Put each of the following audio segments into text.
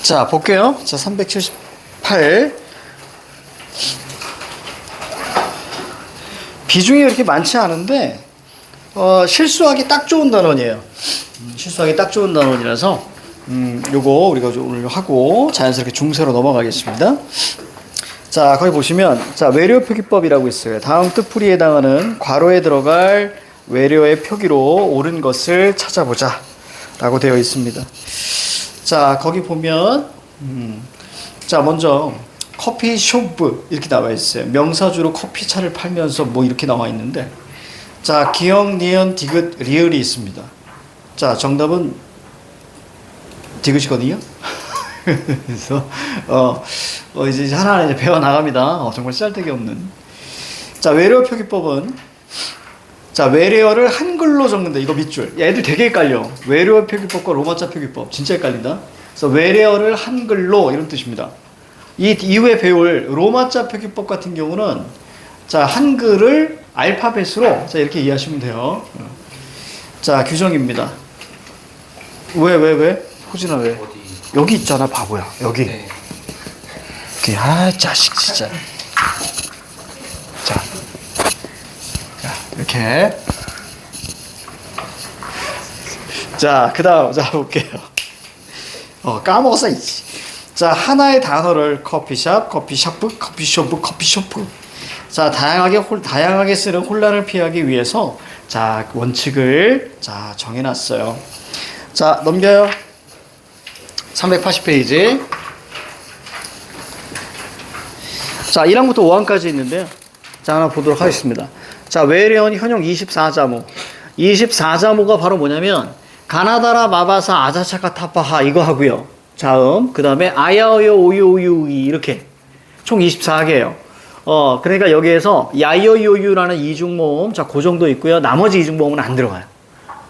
자, 볼게요. 자, 378. 비중이 그렇게 많지 않은데, 실수하기 딱 좋은 단원이에요. 실수하기 딱 좋은 단원이라서, 요거 우리가 오늘 하고 자연스럽게 중세로 넘어가겠습니다. 자, 거기 보시면, 자, 외려 표기법이라고 있어요. 다음 뜻풀이에 해당하는 괄호에 들어갈 외려의 표기로 옳은 것을 찾아보자. 라고 되어 있습니다. 자, 거기 보면, 자, 먼저, 커피숍, 이렇게 나와 있어요. 명사주로 커피차를 팔면서 뭐 이렇게 나와 있는데, 자, 기역, 니은, 디귿, 리을이 있습니다. 자, 정답은 디귿이거든요. 그래서, 이제 하나하나 이제 배워 나갑니다. 정말 짤데기 없는. 자, 외래어 표기법은, 자, 외래어를 한글로 적는다. 이거 밑줄. 야, 애들 되게 헷갈려. 외래어 표기법과 로마자 표기법. 진짜 헷갈린다. 그래서 외래어를 한글로 이런 뜻입니다. 이 이후에 배울 로마자 표기법 같은 경우는, 자, 한글을 알파벳으로, 자, 이렇게 이해하시면 돼요. 자, 규정입니다. 왜? 호진아, 왜? 어디? 여기 있잖아, 바보야. 여기. 네. 자식, 진짜. 자, 이렇게. 자, 그 다음, 자, 볼게요. 까먹었어, 이씨. 자, 하나의 단어를 커피숍, 커피숍. 자, 다양하게 쓰는 혼란을 피하기 위해서, 자, 원칙을, 자, 정해놨어요. 자, 넘겨요. 380페이지. 자, 1항부터 5항까지 있는데요. 자, 하나 보도록 하겠습니다. 자, 외래어는 현용 24자모. 24자모가 바로 뭐냐면, 가나다라, 마바사, 아자차카, 타파하, 이거 하고요. 자음, 그 다음에 아야어요, 오유오유이, 이렇게. 총 24개예요. 그러니까 여기에서 야이어요유라는 이중모음, 자, 그 정도 있고요. 나머지 이중모음은 안 들어가요.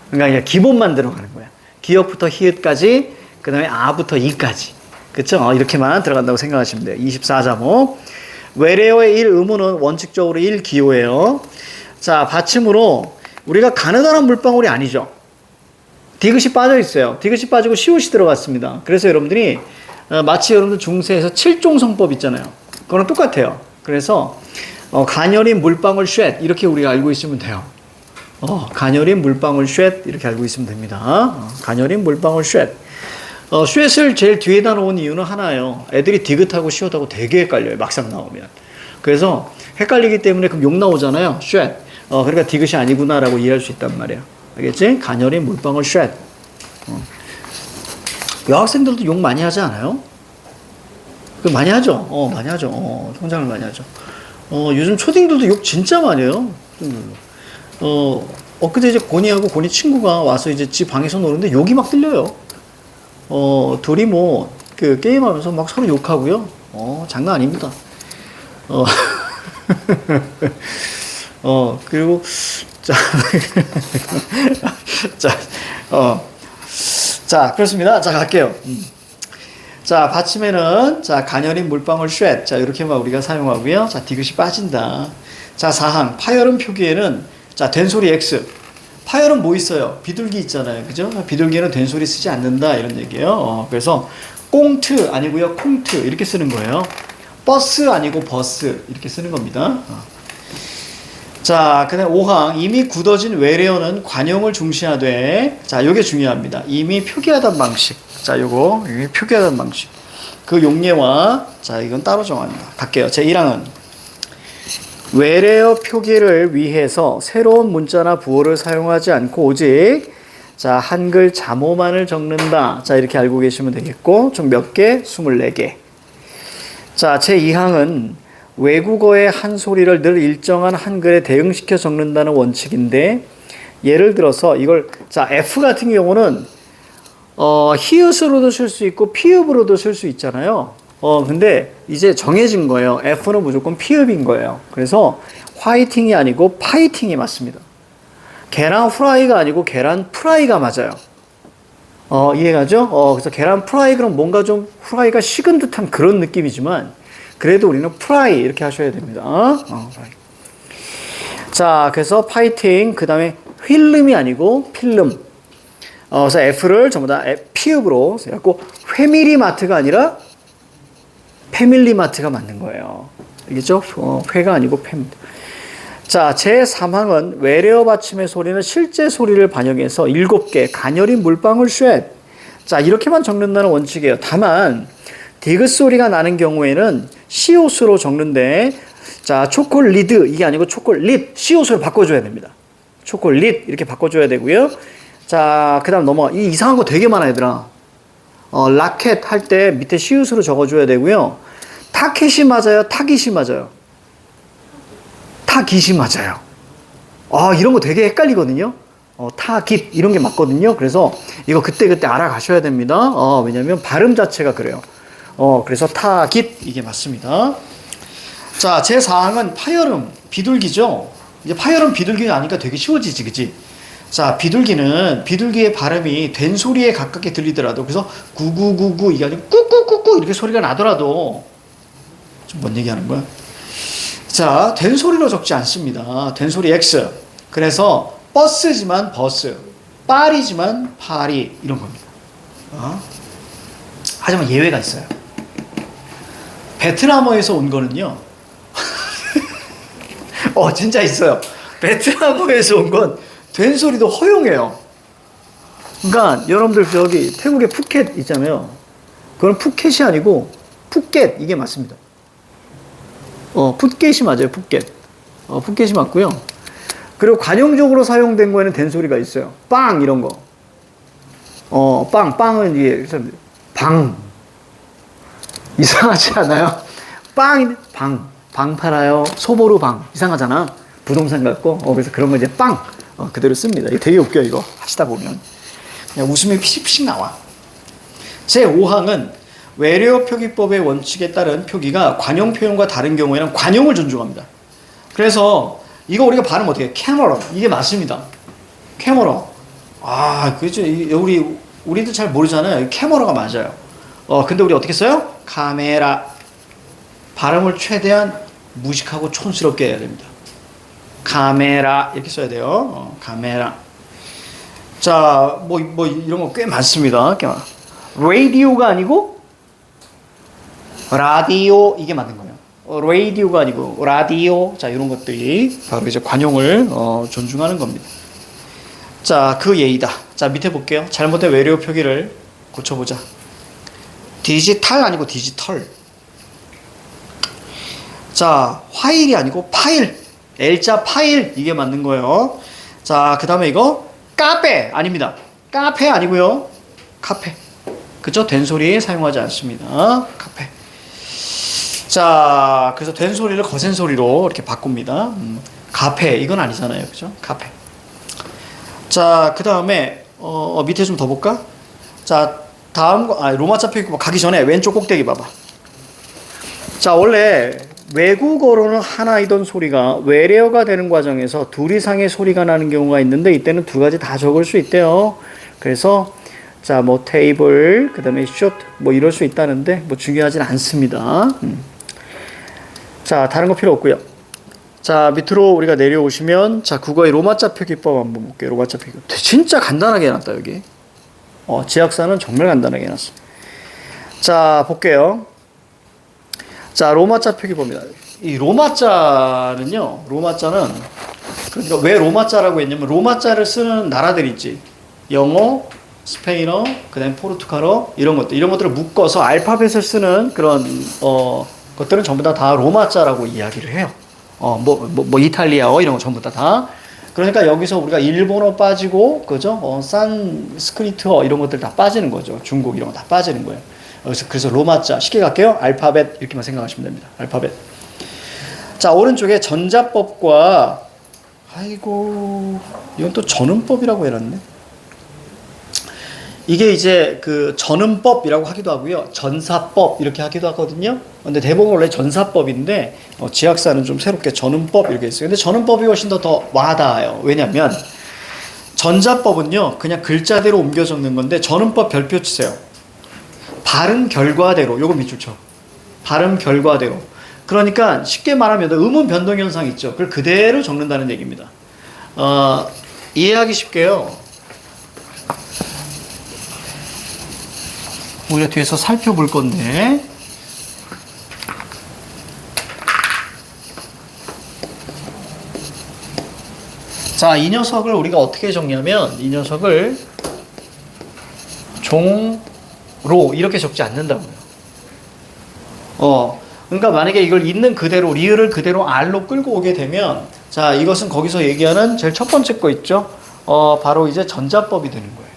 그러니까 그냥 기본만 들어가는 거야. 기역부터 히읗까지, 그 다음에 아부터 이까지. 그쵸? 이렇게만 들어간다고 생각하시면 돼요. 24자모. 외래어의 1 의문은 원칙적으로 1 기호예요. 자, 받침으로 우리가 가느다란 물방울이 아니죠. 디귿이 빠져 있어요. 디귿이 빠지고 시옷이 들어갔습니다. 그래서 여러분들이 마치 여러분들 중세에서 7종 성법 있잖아요. 그거랑 똑같아요. 그래서 가녀린 물방울 쉣 이렇게 우리가 알고 있으면 돼요. 가녀린 물방울 쉣 이렇게 알고 있으면 됩니다. 가녀린 물방울 쉣. 쉣을 제일 뒤에다 놓은 이유는 하나예요. 애들이 디귿하고 시옷하고 되게 헷갈려요. 막상 나오면. 그래서 헷갈리기 때문에 그럼 욕 나오잖아요. 쉣. 그러니까 디귿이 아니구나라고 이해할 수 있단 말이에요. 알겠지? 가녀린 물방울 쉣. 여학생들도 욕 많이 하지 않아요? 많이 하죠? 많이 하죠. 성장을 많이 하죠. 요즘 초딩들도 욕 진짜 많이 해요. 엊그제 이제 고니 친구가 와서 이제 집 방에서 노는데 욕이 막 들려요. 둘이 게임하면서 막 서로 욕하고요. 장난 아닙니다. 그리고, 자, 그렇습니다. 자, 갈게요. 자, 받침에는, 자, 가녀린 물방울 쉣. 자, 이렇게만 우리가 사용하고요. 자, 디귿이 빠진다. 자, 4항. 파열음 표기에는, 자, 된소리 X. 파열은 뭐 있어요? 비둘기 있잖아요. 그죠? 비둘기는 된소리 쓰지 않는다. 이런 얘기예요. 그래서, 꽁트 아니고요. 콩트. 이렇게 쓰는 거예요. 버스 아니고 버스. 이렇게 쓰는 겁니다. 자, 그 다음 5항. 이미 굳어진 외래어는 관용을 중시하되, 자, 요게 중요합니다. 이미 표기하던 방식. 자, 요거, 이미 표기하던 방식. 그 용례와, 자, 이건 따로 정합니다. 갈게요. 제 1항은. 외래어 표기를 위해서 새로운 문자나 부호를 사용하지 않고 오직, 자, 한글 자모만을 적는다. 자, 이렇게 알고 계시면 되겠고, 좀 몇 개? 24개. 자, 제 2항은 외국어의 한 소리를 늘 일정한 한글에 대응시켜 적는다는 원칙인데, 예를 들어서 이걸, 자, F 같은 경우는 히읗으로도 쓸 수 있고 피읍으로도 쓸 수 있잖아요. 근데 이제 정해진 거예요. F는 무조건 피읍인 거예요. 그래서 화이팅이 아니고 파이팅이 맞습니다. 계란 후라이가 아니고 계란 프라이가 맞아요. 이해가죠? 그래서 계란 프라이 그럼 뭔가 좀 후라이가 식은 듯한 그런 느낌이지만 그래도 우리는 프라이 이렇게 하셔야 됩니다. 자, 그래서 파이팅, 그 다음에 휠름이 아니고 필름. 그래서 F를 전부 다 피읍으로 해갖고 회밀리마트가 아니라 패밀리마트가 맞는 거예요. 알겠죠? 회가 아니고 패밀리. 자, 제3항은 외래어 받침의 소리는 실제 소리를 반영해서 7개 가녀린 물방울 쉐. 자, 이렇게만 적는다는 원칙이에요. 다만 디귿 소리가 나는 경우에는 시옷으로 적는데, 자, 초콜리드 이게 아니고 초콜릿, 시옷으로 바꿔줘야 됩니다. 초콜릿 이렇게 바꿔줘야 되고요. 자, 그 다음 넘어가. 이 이상한 거 되게 많아, 얘들아. 라켓 할 때 밑에 시옷으로 적어줘야 되고요. 타켓이 맞아요? 타깃이 맞아요? 타깃이 맞아요. 이런 거 되게 헷갈리거든요. 타깃 이런 게 맞거든요. 그래서 이거 그때그때 알아가셔야 됩니다. 왜냐면 발음 자체가 그래요. 그래서 타깃 이게 맞습니다. 자, 제4항은 파열음, 비둘기죠. 이제 파열음, 비둘기가 아니까 되게 쉬워지지, 그치? 자, 비둘기의 발음이 된 소리에 가깝게 들리더라도, 그래서 구구구구 이게 아니고 꾸꾸꾸꾸 이렇게 소리가 나더라도, 좀 뭔 얘기하는 거야? 자, 된 소리로 적지 않습니다. 된 소리 X. 그래서 버스지만 버스, 파리지만 파리 이런 겁니다. 하지만 예외가 있어요. 베트남어에서 온 거는요. 진짜 있어요. 베트남어에서 온 건 된 소리도 허용해요. 그러니까 여러분들 저기 태국의 푸켓 있잖아요. 그건 푸켓이 아니고 푸켓 이게 맞습니다. 푸켓이 맞아요. 푸켓. 푸켓이 맞고요. 그리고 관용적으로 사용된 거에는 된 소리가 있어요. 빵 이런 거. 빵은 이게 방. 이상하지 않아요? 방 팔아요. 소보루 방. 이상하잖아. 부동산 같고. 그래서 그런 거 이제 빵. 그대로 씁니다. 이거 되게 웃겨, 이거. 하시다 보면. 그냥 웃음이 피식피식 나와. 제5항은 외래어 표기법의 원칙에 따른 표기가 관용 표현과 다른 경우에는 관용을 존중합니다. 그래서 이거 우리가 발음 어떻게 해? 캐머런. 이게 맞습니다. 캐머런. 그렇죠. 우리도 잘 모르잖아요. 캐머러가 맞아요. 근데 우리 어떻게 써요? 카메라. 발음을 최대한 무식하고 촌스럽게 해야 됩니다. 카메라 이렇게 써야 돼요. 카메라. 자, 뭐 이런 거 꽤 많습니다. 라디오가 아니고 라디오 이게 맞는 거예요. 라디오가 아니고 라디오. 자, 이런 것들이 바로 이제 관용을 존중하는 겁니다. 자, 그 예의다. 자, 밑에 볼게요. 잘못된 외래어 표기를 고쳐보자. 디지털 아니고 디지털. 자, 화일이 아니고 파일. L자 파일 이게 맞는 거예요. 자, 그 다음에 이거 카페 아닙니다. 카페 아니고요. 카페. 그죠? 된 소리 사용하지 않습니다. 카페. 자, 그래서 된 소리를 거센 소리로 이렇게 바꿉니다. 카페 이건 아니잖아요. 그죠? 카페. 자, 그 다음에 밑에 좀 더 볼까? 자, 다음 거 로마자 표기법 가기 전에 왼쪽 꼭대기 봐봐. 자, 원래 외국어로는 하나이던 소리가 외래어가 되는 과정에서 둘 이상의 소리가 나는 경우가 있는데 이때는 두 가지 다 적을 수 있대요. 그래서 자, 뭐 테이블, 그 다음에 숏, 뭐 이럴 수 있다는데 뭐 중요하진 않습니다. 자, 다른 거 필요 없고요. 자, 밑으로 우리가 내려오시면 자, 국어의 로마자 표기법 한번 볼게요. 로마자 표기법. 진짜 간단하게 해놨다 여기. 지역사는 정말 간단하게 해놨어. 자, 볼게요. 자, 로마자 표기법입니다. 이 로마자는요, 그러니까 왜 로마자라고 했냐면, 로마자를 쓰는 나라들 있지. 영어, 스페인어, 그 다음에 포르투갈어, 이런 것들을 묶어서 알파벳을 쓰는 그런, 것들은 전부 다 로마자라고 이야기를 해요. 이탈리아어, 이런 거 전부 다. 그러니까 여기서 우리가 일본어 빠지고, 그죠? 산스크리트어, 이런 것들 다 빠지는 거죠. 중국 이런 거 다 빠지는 거예요. 그래서 로마자 쉽게 갈게요. 알파벳 이렇게만 생각하시면 됩니다. 알파벳. 자, 오른쪽에 전자법과 이건 또 전음법이라고 해놨네. 이게 이제 그 전음법이라고 하기도 하고요. 전사법 이렇게 하기도 하거든요. 근데 대부분 원래 전사법인데 지학사는 좀 새롭게 전음법 이렇게 있어요. 근데 전음법이 훨씬 더 와닿아요. 왜냐면 전자법은요, 그냥 글자대로 옮겨 적는 건데 전음법 별표 치세요. 발음 결과대로. 요거 밑줄 쳐. 발음 결과대로. 그러니까 쉽게 말하면 음운 변동 현상 있죠. 그걸 그대로 적는다는 얘기입니다. 이해하기 쉽게요. 우리가 뒤에서 살펴볼 건데. 자, 이 녀석을 우리가 어떻게 정리하면 이 녀석을 종로 이렇게 적지 않는다고요. 그러니까 만약에 이걸 있는 그대로 리을을 그대로 R로 끌고 오게 되면 자, 이것은 거기서 얘기하는 제일 첫 번째 거 있죠? 바로 이제 전자법이 되는 거예요.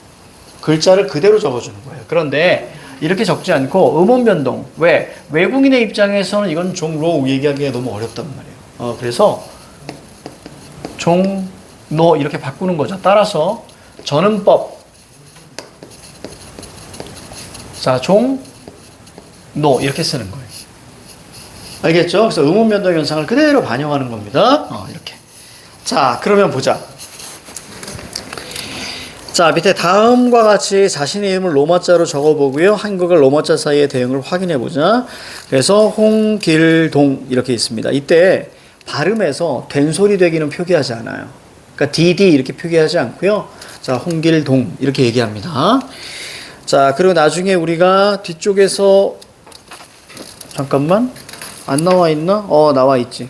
글자를 그대로 적어주는 거예요. 그런데 이렇게 적지 않고 음원 변동. 왜? 외국인의 입장에서는 이건 종로 얘기하기가 너무 어렵단 말이에요. 그래서 종로 이렇게 바꾸는 거죠. 따라서 전음법. 자, 종로 이렇게 쓰는 거예요. 알겠죠? 그래서 음원 변동 현상을 그대로 반영하는 겁니다. 이렇게. 자, 그러면 보자. 자, 밑에 다음과 같이 자신의 이름을 로마자로 적어보고요. 한국어 로마자 사이의 대응을 확인해보자. 그래서 홍길동 이렇게 있습니다. 이때 발음에서 된소리 되기는 표기하지 않아요. 그러니까 DD 이렇게 표기하지 않고요. 자, 홍길동 이렇게 얘기합니다. 자, 그리고 나중에 우리가 뒤쪽에서 잠깐만 안 나와 있나? 나와 있지.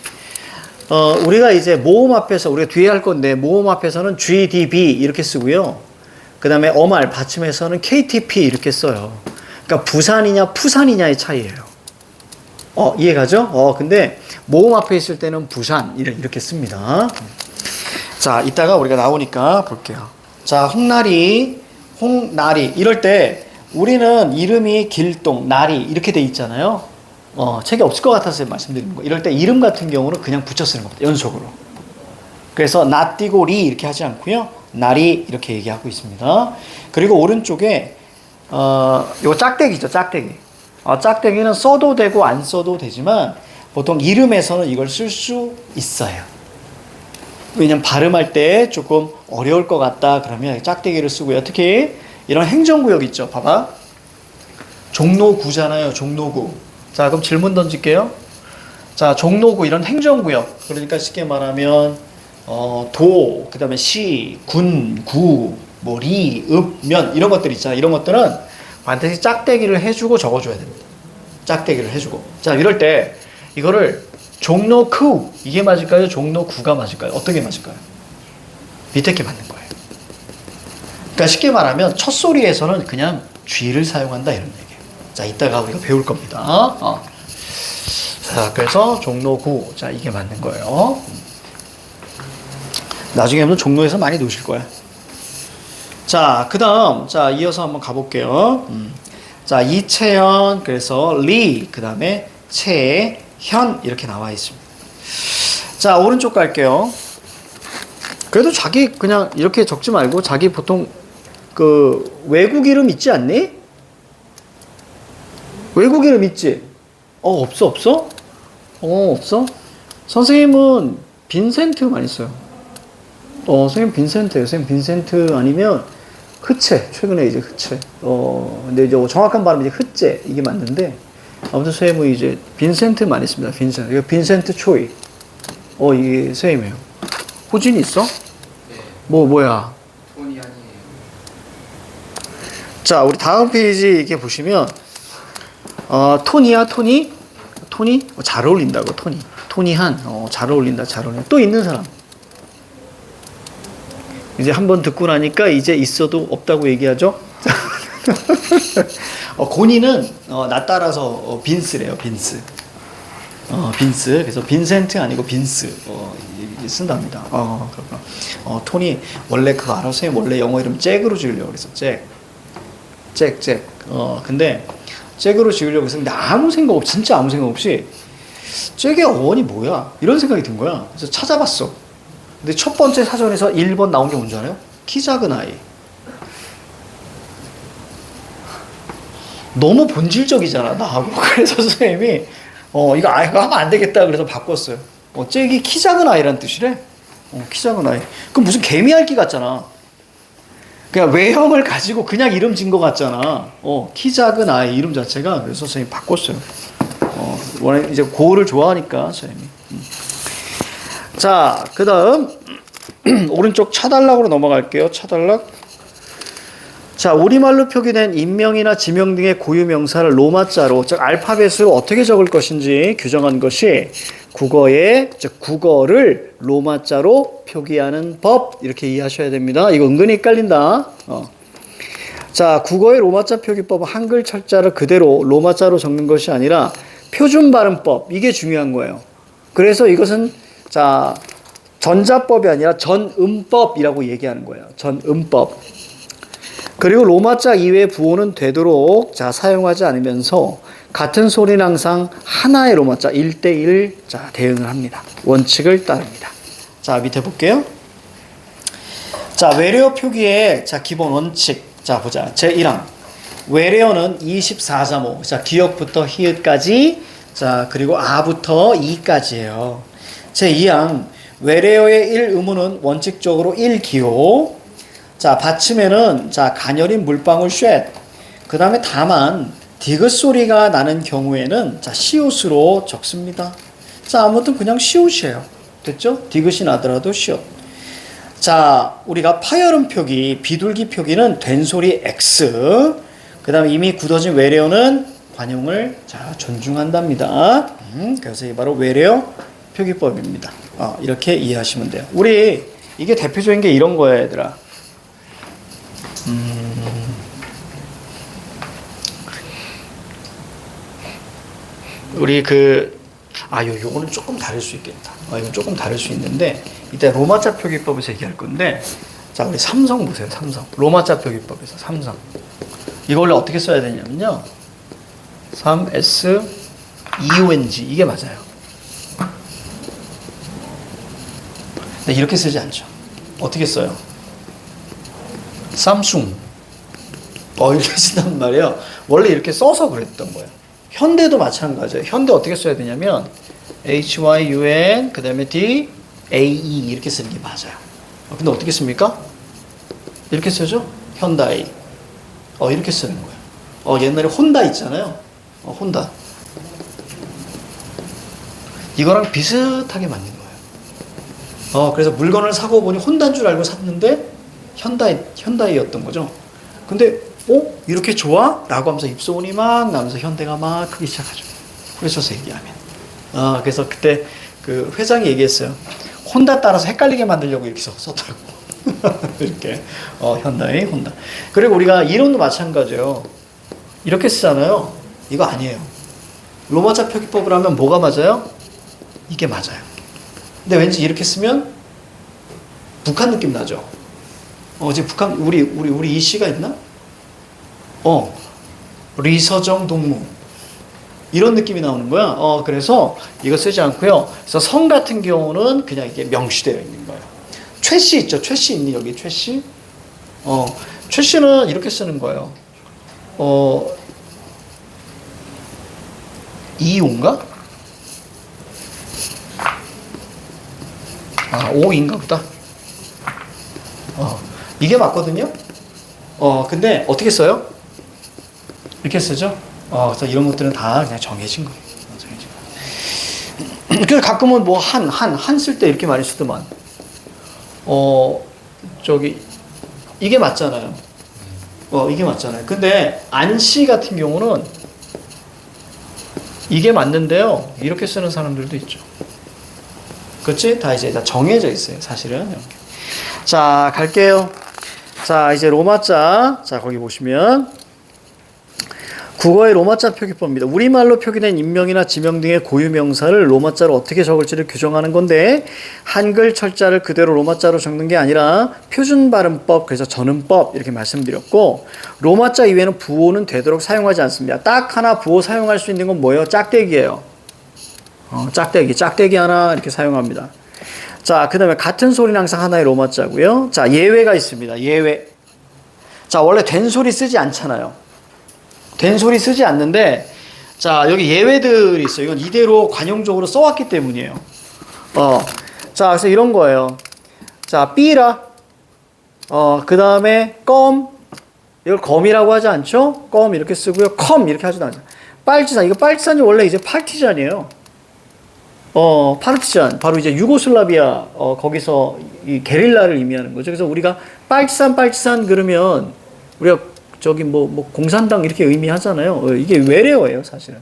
우리가 이제 모음 앞에서 우리가 뒤에 할 건데 모음 앞에서는 GDB 이렇게 쓰고요. 그 다음에 어말 받침에서는 KTP 이렇게 써요. 그러니까 부산이냐 푸산이냐의 차이예요. 이해가죠? 근데 모음 앞에 있을 때는 부산 이렇게 씁니다. 자, 이따가 우리가 나오니까 볼게요. 자, 홍나리 이럴 때 우리는 이름이 길동, 나리 이렇게 돼 있잖아요. 책이 없을 것 같아서 말씀드리는 거예요. 이럴 때 이름 같은 경우는 그냥 붙여 쓰는 겁니다. 연속으로. 그래서 나 띄고 리 이렇게 하지 않고요. 나리 이렇게 얘기하고 있습니다. 그리고 오른쪽에 이거 짝대기죠. 짝대기. 짝대기는 써도 되고 안 써도 되지만 보통 이름에서는 이걸 쓸 수 있어요. 왜냐면 발음할 때 조금 어려울 것 같다 그러면 짝대기를 쓰고요. 특히 이런 행정구역 있죠. 봐봐. 종로구잖아요. 종로구. 자, 그럼 질문 던질게요. 자, 종로구 이런 행정구역. 그러니까 쉽게 말하면 도, 그 다음에 시, 군, 구, 뭐 리, 읍, 면 이런 것들 있잖아요. 이런 것들은 반드시 짝대기를 해주고 적어줘야 됩니다. 짝대기를 해주고. 자, 이럴 때 이거를 종로구 이게 맞을까요? 종로구가 맞을까요? 어떤 게 맞을까요? 밑에 게 맞는 거예요. 그러니까 쉽게 말하면 첫 소리에서는 그냥 쥐를 사용한다 이런 얘기예요. 자, 이따가 우리가 배울 겁니다. 자, 그래서 종로구. 자, 이게 맞는 거예요. 나중에 하면 종로에서 많이 놓으실 거야. 자, 그 다음, 자, 이어서 한번 가볼게요. 자, 이채연, 그래서 리, 그 다음에 채현, 이렇게 나와 있습니다. 자, 오른쪽 갈게요. 그래도 자기 그냥 이렇게 적지 말고 자기 보통 그 외국 이름 있지 않니? 외국 이름 있지? 없어? 없어? 선생님은 빈센트 많이 써요. 선생님 빈센트예요. 선생님 빈센트 아니면 흐체. 최근에 이제 흐체. 근데 이제 정확한 발음은 이제 흐째. 이게 맞는데. 아무튼 선생님은 이제 빈센트 많이 씁니다. 빈센트. 이거 빈센트 초이. 이게 선생님이에요. 호진이 있어? 네. 뭐야? 톤이 아니에요. 자, 우리 다음 페이지 이렇게 보시면, 톤이야, 톤이? 톤이? 잘 어울린다고, 톤이. 톤이한. 잘 어울린다, 잘 어울린다. 또 있는 사람. 이제 한번 듣고 나니까 이제 있어도 없다고 얘기하죠? 고니는 나 따라서 빈스래요. 빈스. 빈스. 그래서 빈센트 아니고 빈스 쓴답니다. 그렇구나. 톤이 원래 그거 알아? 선생님 원래 영어 이름 잭으로 지으려고 그랬어. 잭. 근데 잭으로 지으려고 했었는데 아무 생각 없이 진짜 아무 생각 없이 잭의 어원이 뭐야? 이런 생각이 든 거야. 그래서 찾아봤어. 근데 첫 번째 사전에서 1번 나온 게 뭔지 알아요? 키 작은 아이. 너무 본질적이잖아, 나하고. 그래서 선생님이, 이거 하면 안 되겠다. 그래서 바꿨어요. 잭이 키 작은 아이란 뜻이래. 키 작은 아이. 그럼 무슨 개미핥기 같잖아. 그냥 외형을 가지고 그냥 이름 진 것 같잖아. 키 작은 아이 이름 자체가. 그래서 선생님이 바꿨어요. 원래 이제 고어를 좋아하니까, 선생님이. 자, 그 다음, 오른쪽 차단락으로 넘어갈게요. 차단락. 자, 우리말로 표기된 인명이나 지명 등의 고유 명사를 로마자로, 즉 알파벳으로 어떻게 적을 것인지 규정한 것이 국어의, 즉 국어를 로마자로 표기하는 법, 이렇게 이해하셔야 됩니다. 이거 은근히 헷갈린다. 자, 국어의 로마자 표기법은 한글 철자를 그대로 로마자로 적는 것이 아니라 표준 발음법, 이게 중요한 거예요. 그래서 이것은 자, 전자법이 아니라 전음법이라고 얘기하는 거예요. 전음법. 그리고 로마자 이외의 부호는 되도록 자, 사용하지 않으면서 같은 소리는 항상 하나의 로마자 1대1 자, 대응을 합니다. 원칙을 따릅니다. 자, 밑에 볼게요. 자, 외래어 표기의 자, 기본 원칙. 자, 보자. 제1항. 외래어는 24자모. 자, 기역부터 히읗까지. 자, 그리고 아부터 이까지예요. 제2항. 외래어의 1음우는 원칙적으로 1기호. 자, 받침에는 자, 가녀린 물방울 쉣. 그 다음에 다만 디귿 소리가 나는 경우에는 자, 시옷으로 적습니다. 자, 아무튼 그냥 시옷이에요. 됐죠? 디귿이 나더라도 시옷. 자, 우리가 파열음 표기, 비둘기 표기는 된소리 X. 그 다음에 이미 굳어진 외래어는 관용을 자, 존중한답니다. 그래서 이게 바로 외래어 표기법입니다. 이렇게 이해하시면 돼요. 우리 이게 대표적인 게 이런 거야, 얘들아. 우리 요거는 조금 다를 수 있겠다. 이건 조금 다를 수 있는데, 이때 로마자 표기법에서 얘기할 건데, 자, 우리 삼성 보세요, 삼성. 로마자 표기법에서 삼성. 이거 원래 어떻게 써야 되냐면요. 3S EONG. 이게 맞아요. 근데 이렇게 쓰지 않죠. 어떻게 써요? 삼숭. 이렇게 쓴단 말이에요. 원래 이렇게 써서 그랬던 거예요. 현대도 마찬가지예요. 현대 어떻게 써야 되냐면 HYUN 그 다음에 DAE 이렇게 쓰는 게 맞아요. 근데 어떻게 씁니까? 이렇게 쓰죠? 현다이. 이렇게 쓰는 거예요. 옛날에 혼다 있잖아요. 혼다. 이거랑 비슷하게 맞는 거예요. 그래서 물건을 사고 보니 혼다인 줄 알고 샀는데 현다이였던 거죠. 근데 이렇게 좋아? 라고 하면서 입소문이 막 나면서 현대가 막 크기 시작하죠. 후레쉬에서 얘기하면. 그래서 그때 그 회장이 얘기했어요. 혼다 따라서 헷갈리게 만들려고 이렇게 썼더라고. 이렇게. 현다이, 혼다. 그리고 우리가 이론도 마찬가지예요. 이렇게 쓰잖아요. 이거 아니에요. 로마자 표기법을 하면 뭐가 맞아요? 이게 맞아요. 근데 왠지 이렇게 쓰면 북한 느낌 나죠? 지금 북한, 우리 이 씨가 있나? 리서정 동무. 이런 느낌이 나오는 거야. 그래서 이거 쓰지 않고요. 그래서 성 같은 경우는 그냥 이게 명시되어 있는 거예요. 최씨 있죠? 최씨 있니? 여기 최씨? 최씨는 이렇게 쓰는 거예요. 이온가? 오인가 보다. 이게 맞거든요? 근데 어떻게 써요? 이렇게 쓰죠? 그래서 이런 것들은 다 그냥 정해진 거예요. 그래서 가끔은 뭐 한 쓸 때 이렇게 많이 쓰더만. 이게 맞잖아요. 이게 맞잖아요. 근데 안씨 같은 경우는 이게 맞는데요. 이렇게 쓰는 사람들도 있죠. 그렇지? 다 이제 다 정해져 있어요. 사실은. 이렇게. 자, 갈게요. 자, 이제 로마자. 자, 거기 보시면. 국어의 로마자 표기법입니다. 우리말로 표기된 인명이나 지명 등의 고유명사를 로마자로 어떻게 적을지를 규정하는 건데, 한글 철자를 그대로 로마자로 적는 게 아니라 표준 발음법, 그래서 전음법 이렇게 말씀드렸고, 로마자 이외에는 부호는 되도록 사용하지 않습니다. 딱 하나 부호 사용할 수 있는 건 뭐예요? 짝대기예요. 짝대기 하나 이렇게 사용합니다. 자, 그 다음에 같은 소리는 항상 하나의 로마자고요. 자, 예외가 있습니다. 예외. 자, 원래 된 소리 쓰지 않잖아요. 된 소리 쓰지 않는데, 자, 여기 예외들이 있어요. 이건 이대로 관용적으로 써왔기 때문이에요. 자, 그래서 이런 거예요. 자, 삐라. 그 다음에 껌. 이걸 검이라고 하지 않죠? 껌 이렇게 쓰고요. 컴 이렇게 하지도 않죠. 빨치산. 이거 빨치산이 원래 이제 파르티잔이에요. 파르티잔. 바로 이제 유고슬라비아, 거기서 이 게릴라를 의미하는 거죠. 그래서 우리가 빨치산 그러면 우리가 저기 뭐 공산당 이렇게 의미하잖아요. 이게 외래어예요, 사실은.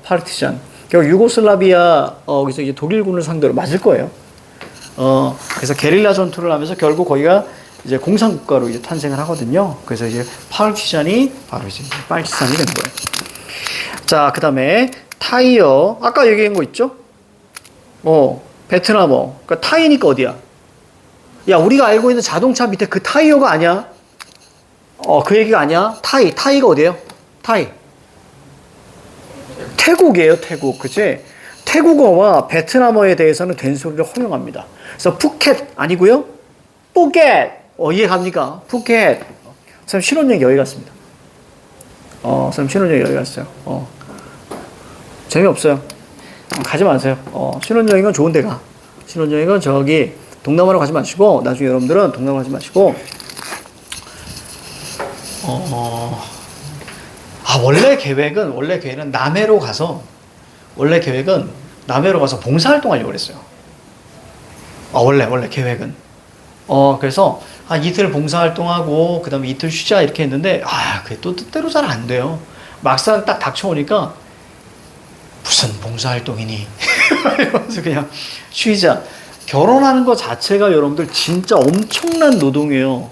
파르티잔. 결국 유고슬라비아, 그래서 이제 독일군을 상대로 맞을 거예요. 그래서 게릴라 전투를 하면서 결국 거기가 이제 공산국가로 이제 탄생을 하거든요. 그래서 이제 파르티잔이 바로 이제 파르티산이 되는 거예요. 자, 그 다음에 타이어. 아까 얘기한 거 있죠? 베트남어. 그러니까 타이니까 어디야? 야, 우리가 알고 있는 자동차 밑에 그 타이어가 아니야? 그 얘기가 아니야? 타이가 어디예요? 타이. 태국이에요, 태국. 그치? 태국어와 베트남어에 대해서는 된소리를 허용합니다. 그래서 푸켓 아니고요? 푸켓. 이해 갑니까? 푸켓. 선생님 신혼여행 여기 갔습니다. 선생님 신혼여행 여기 갔어요. 재미없어요. 가지 마세요. 신혼여행은 좋은 데 가. 신혼여행은 저기 동남아로 가지 마시고, 나중에 여러분들은 동남아로 가지 마시고, 원래 계획은 남해로 가서, 봉사활동하려고 그랬어요. 원래 계획은. 그래서 한 이틀 봉사활동하고, 그 다음에 이틀 쉬자 이렇게 했는데, 그게 또 뜻대로 잘 안 돼요. 막상 딱 닥쳐오니까, 무슨 봉사활동이니? 이러면서 그냥 쉬자. 결혼하는 것 자체가 여러분들 진짜 엄청난 노동이에요.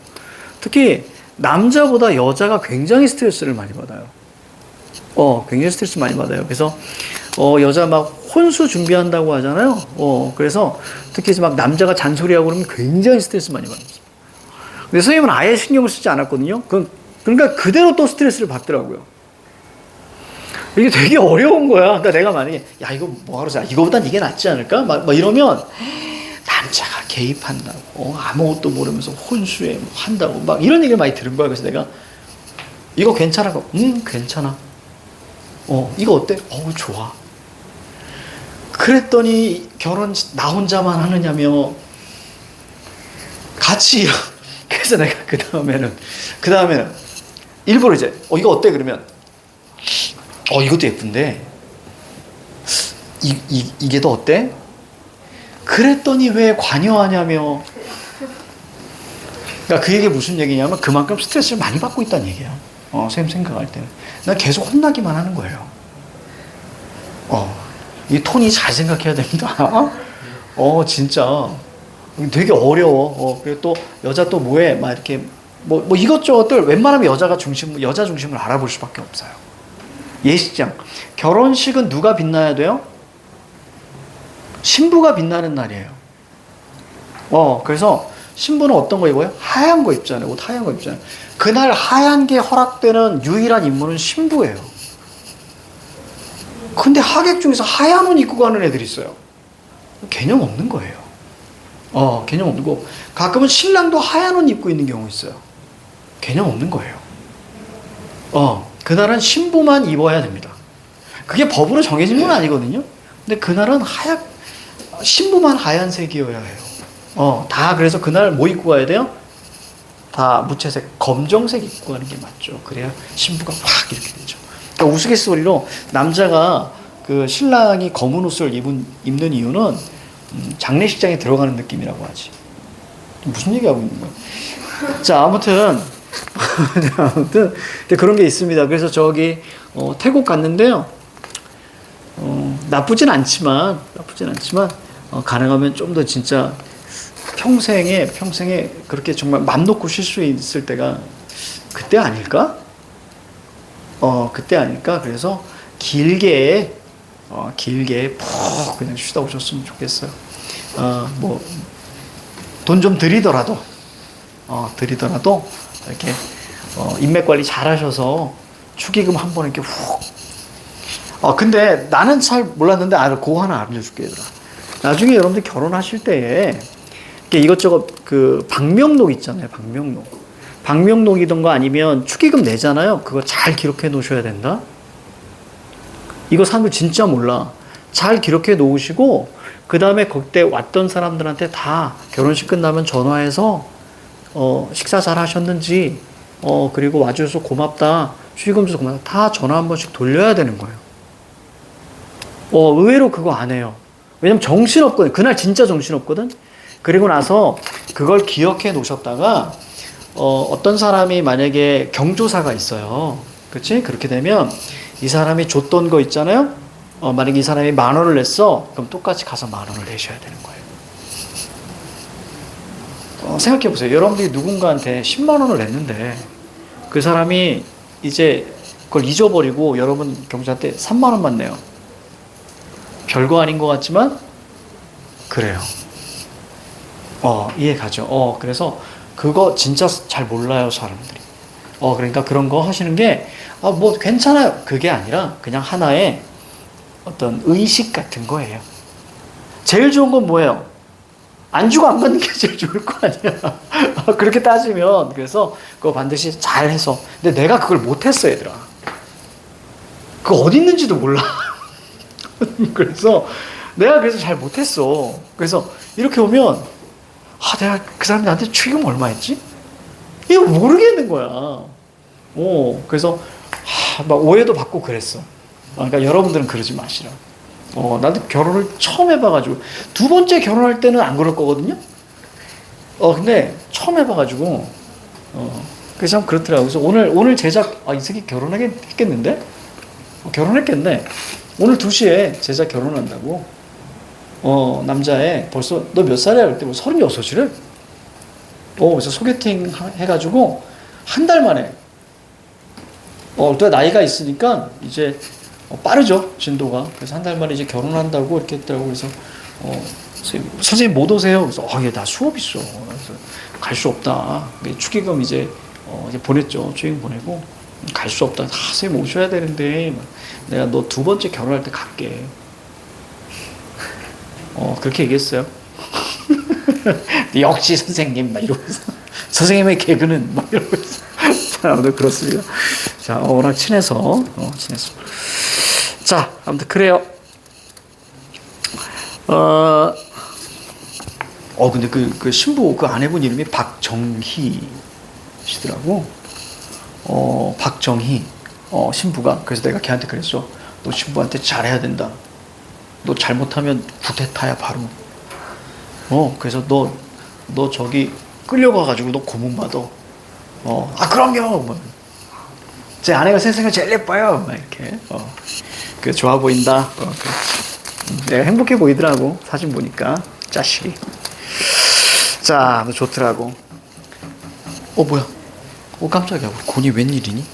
특히 남자보다 여자가 굉장히 스트레스를 많이 받아요. 굉장히 스트레스 많이 받아요. 그래서 여자 막 혼수 준비한다고 하잖아요. 그래서 특히 막 남자가 잔소리하고 그러면 굉장히 스트레스 많이 받습니다. 근데 선생님은 아예 신경을 쓰지 않았거든요. 그러니까 그대로 또 스트레스를 받더라고요. 이게 되게 어려운 거야. 그러니까 내가 만약에 야 이거 뭐하러 자 이거보단 이게 낫지 않을까? 막 이러면 남자가 개입한다고 아무것도 모르면서 혼수에 뭐 한다고 막 이런 얘기를 많이 들은 거야. 그래서 내가 이거 괜찮아? 괜찮아. 이거 어때? 좋아. 그랬더니 결혼 나 혼자만 하느냐며 같이 그래서 내가 그 다음에는 일부러 이제 이거 어때? 그러면 이것도 예쁜데 이게 더 어때? 그랬더니 왜 관여하냐며. 그러니까 그 얘기 무슨 얘기냐면 그만큼 스트레스를 많이 받고 있다는 얘기야. 쌤 생각할 때는 난 계속 혼나기만 하는 거예요. 이 톤이 잘 생각해야 됩니다. 진짜 되게 어려워. 그리고 또 여자 또 뭐해? 막 이렇게 뭐 이것저것들 웬만하면 여자 중심을 알아볼 수밖에 없어요. 예식장. 결혼식은 누가 빛나야 돼요? 신부가 빛나는 날이에요. 그래서 신부는 어떤 거 입어요? 하얀 거 입잖아요. 옷 하얀 거 입잖아요. 그날 하얀 게 허락되는 유일한 인물은 신부예요. 근데 하객 중에서 하얀 옷 입고 가는 애들이 있어요. 개념 없는 거예요. 개념 없는 거. 가끔은 신랑도 하얀 옷 입고 있는 경우 있어요. 개념 없는 거예요. 그날은 신부만 입어야 됩니다. 그게 법으로 정해진 건 아니거든요. 근데 그날은 신부만 하얀색이어야 해요. 다 그래서 그날 뭐 입고 가야 돼요? 다 무채색, 검정색 입고 가는 게 맞죠. 그래야 신부가 확 이렇게 되죠. 그러니까 우스갯소리로 남자가 그 신랑이 검은 옷을 입는 이유는 장례식장에 들어가는 느낌이라고 하지. 무슨 얘기하고 있는 거야? 자, 아무튼 그런 게 있습니다. 그래서 저기 태국 갔는데요. 나쁘진 않지만 가능하면 좀 더 진짜 평생에 그렇게 정말 맘 놓고 쉴 수 있을 때가 그때 아닐까? 그때 아닐까? 그래서 길게 푹 그냥 쉬다 오셨으면 좋겠어요. 돈 좀 들이더라도 이렇게 인맥 관리 잘 하셔서 축의금 한번 이렇게 훅. 근데 나는 잘 몰랐는데 그거 하나 알려줄게, 얘들아. 나중에 여러분들 결혼하실 때에 이것저것 그 방명록 있잖아요, 방명록이던가 아니면 축의금 내잖아요. 그거 잘 기록해 놓으셔야 된다. 이거 사람들 진짜 몰라. 잘 기록해 놓으시고 그 다음에 그때 왔던 사람들한테 다 결혼식 끝나면 전화해서 식사 잘 하셨는지 그리고 와줘서 고맙다, 축의금 줘서 고맙다, 다 전화 한 번씩 돌려야 되는 거예요. 의외로 그거 안 해요. 왜냐면 정신없거든. 그날 진짜 정신없거든. 그리고 나서 그걸 기억해 놓으셨다가 어떤 사람이 만약에 경조사가 있어요. 그치? 그렇게 되면 이 사람이 줬던 거 있잖아요. 만약에 이 사람이 10,000원을 냈어. 그럼 똑같이 가서 10,000원을 내셔야 되는 거예요. 생각해 보세요. 여러분들이 누군가한테 10만 원을 냈는데 그 사람이 이제 그걸 잊어버리고 여러분 경찰한테 3만 원만 내요. 별거 아닌 것 같지만 그래요. 이해 가죠. 그래서 그거 진짜 잘 몰라요, 사람들이. 그러니까 그런 거 하시는 게 뭐 괜찮아요. 그게 아니라 그냥 하나의 어떤 의식 같은 거예요. 제일 좋은 건 뭐예요? 안 주고 안 받는 게 제일 좋을 거 아니야. 그렇게 따지면. 그래서 그거 반드시 잘 해서. 근데 내가 그걸 못했어, 얘들아. 그거 어디 있는지도 몰라. 그래서 내가 그래서 잘 못했어. 그래서 이렇게 오면 내가 그 사람이 나한테 축의금 얼마 했지? 이거 모르겠는 거야. 그래서 막 오해도 받고 그랬어. 그러니까 여러분들은 그러지 마시라. 나도 결혼을 처음 해봐가지고 두 번째 결혼할 때는 안 그럴 거거든요. 근데 처음 해봐가지고 그래서 참 그렇더라고. 그래서 오늘 제작 이 새끼 결혼하겠는데? 결혼했겠네. 오늘 2시에 제작 결혼한다고. 남자애 벌써 너 몇 살이야? 그랬더니 36이래. 그래서 소개팅 해가지고 한 달 만에. 또 나이가 있으니까 이제 빠르죠, 진도가. 그래서 한 달 만에 이제 결혼한다고 이렇게 했더라고. 그래서 선생님 못 오세요? 그래서 얘 나 수업 있어. 그래서 갈 수 없다. 축의금 이제 보냈죠. 축의금 보내고 갈 수 없다. 선생님 오셔야 되는데 내가 너 2번째 결혼할 때 갈게. 그렇게 얘기했어요. 역시 선생님 막 이러면서 선생님의 개그는 막 이러면서. 자, 아무튼 그렇습니다. 자, 워낙 친해서. 자, 아무튼 그래요. 근데 그 신부 그 아내분 이름이 박정희시더라고. 박정희. 신부가. 그래서 내가 걔한테 그랬어. 너 신부한테 잘해야 된다. 너 잘못하면 구태타야 바로. 그래서 너 저기 끌려가가지고 너 고문받아. 그럼요. 뭐. 제 아내가 세상에 제일 예뻐요. 막 이렇게. 그 좋아 보인다. 내가 행복해 보이더라고. 사진 보니까. 자식이. 자, 너 좋더라고. 뭐야. 깜짝이야. 우리 곤이 웬일이니?